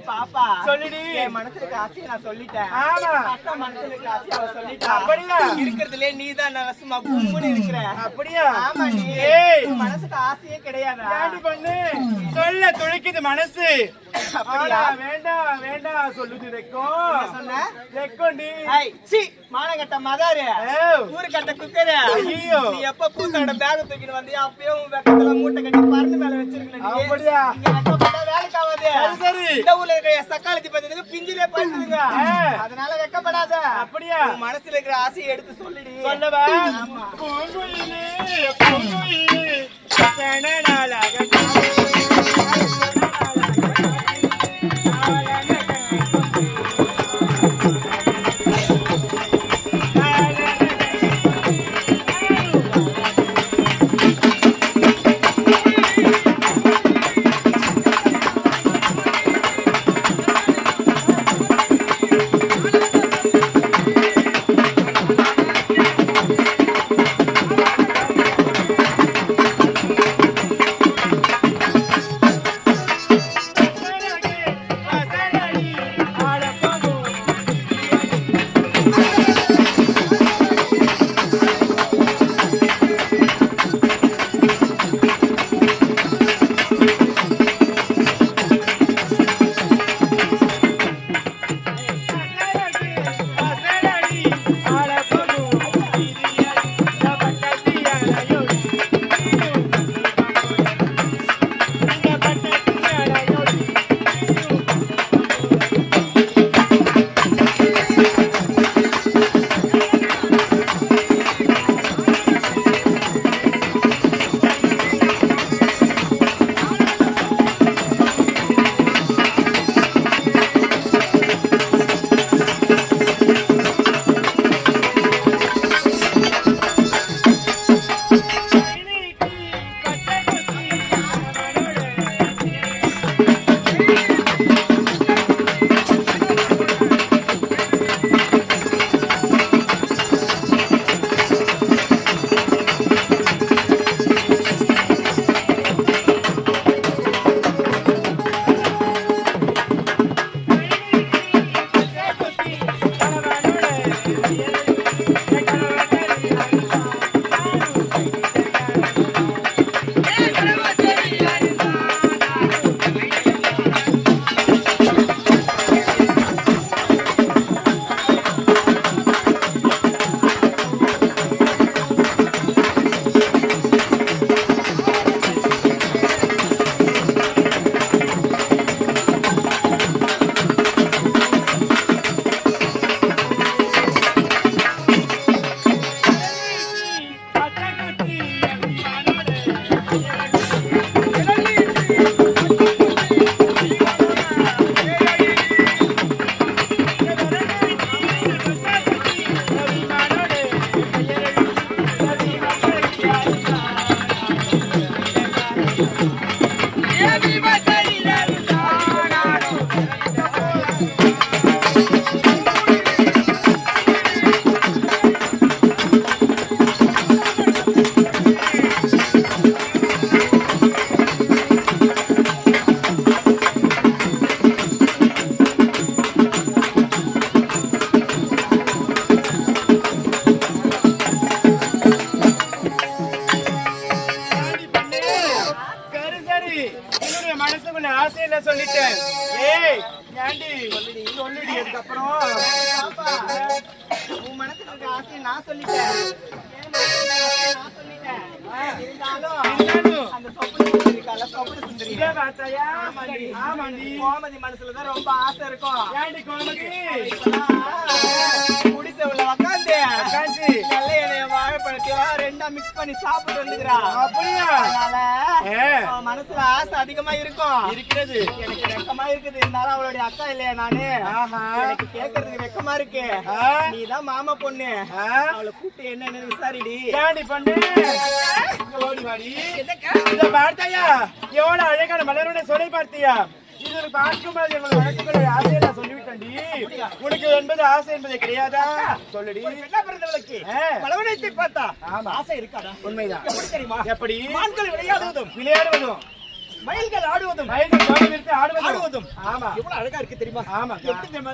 பாப்பா சொல்லிடி. என் மனசுல ஆசையை நான் சொல்லிட்டேன். அக்கா மனசுல ஆசையை அவ சொல்லிட்டா. அப்படியா? இருக்கிறதுலே நீதான் நரசுமா கும்முன்னு இருக்கிற. அப்படியா? ஆமா. நீ மனசுக்கு ஆசையே கிடையாது. ஏண்டி பண்ணு சொல்ல துளிக்குது மனசு. அப்படியா? வேண்டாம் வேண்டாம் சொல்லுது. ரெக்கம் சொன்ன ரெக்கோண்டி. சி மானகட்ட மதாரு ஊரு கட்ட குக்கரு. ஐயோ நீ எப்ப பூத்தோட பேக தூக்கிட்டு வந்தியா அப்பயே வெக்கத்துல மூட்டை கட்டி பறந்து மேல வச்சிருக்கல. நீ அப்படியா? வேலைக்கு ஆகாது. சரி இந்த ஊர்ல இருக்கிற சக்காலத்தி பத்திக்கு பிஞ்சிலே போயிடுங்க. அதனால வெக்கப்படாத. அப்படியா? மனசுல இருக்கிற ஆசையை எடுத்து சொல்லிடி. சொல்லவா? பூங்குயிலே பூங்குயிலே கனநாளாக ஆசையை நான் சொல்லிட்டேன். ஏய் ஏண்டி சொல்லிடி அதுக்கப்புறம் உன் மனசுல இருக்க ஆசையை நான் சொல்லிட்டேன். என் மனசுல இருக்க ஆசையை நான் சொல்லிட்டேன். இருந்தாலும் அந்த சொப்பன சுந்தரி இருக்கால, சொப்பன சுந்தரி. இதே வார்த்தையா? ஆமாண்டி. ஆமாண்டி. கோமதி மனசுலதான் ரொம்ப ஆசை இருக்கும். ஏண்டி கோமதி? குடிசை உள்ள உக்காந்து உக்காந்து நல்ல எண்ணெய வாழைப்பழத்தையும் ரெண்டா மிக்ஸ் பண்ணி சாப்பிட்டு வந்துக்கிறா. அப்படியா? அதனால அவன் மனசுல ஆசை அதிகமா இருக்கும். இருக்கிறது. எனக்கு வெக்கமா இருக்குது. இருந்தாலும் அவளுடைய அக்கா இல்லையா நானு, எனக்கு கேட்கறதுக்கு வெக்கமா இருக்கு. நீதான் மாமா பொண்ணு, அவளை கூப்பிட்டு என்னன்னு விசாரிடி. ஏண்டி பண்ணு? ஓடி வாடி. இந்த பார்த்தாயா எவ்வளவு அழகான மலரோட சொல்லி பார்த்தியா? இது பார்க்கும்போது எங்களை வழக்குகளுடைய ஆசையை நான் சொல்லிவிட்டேன்டி. உனக்கு என்பது ஆசை என்பது கிடையாதா? சொல்லுடி. என்ன பிறந்தவளுக்கு பலவனத்தை பார்த்தா ஆசை இருக்காதா? உண்மைதான். எப்படி தெரியுமா? எப்படி? மான்கள் விளையாடுவதும் விளையாடுவதும் மயில்கள் ஆடுவதும் ஆடுவதும். ஆமா. எவ்வளவு அழகா இருக்கு தெரியுமா? ஆமா. எப்படி தெரியுமா?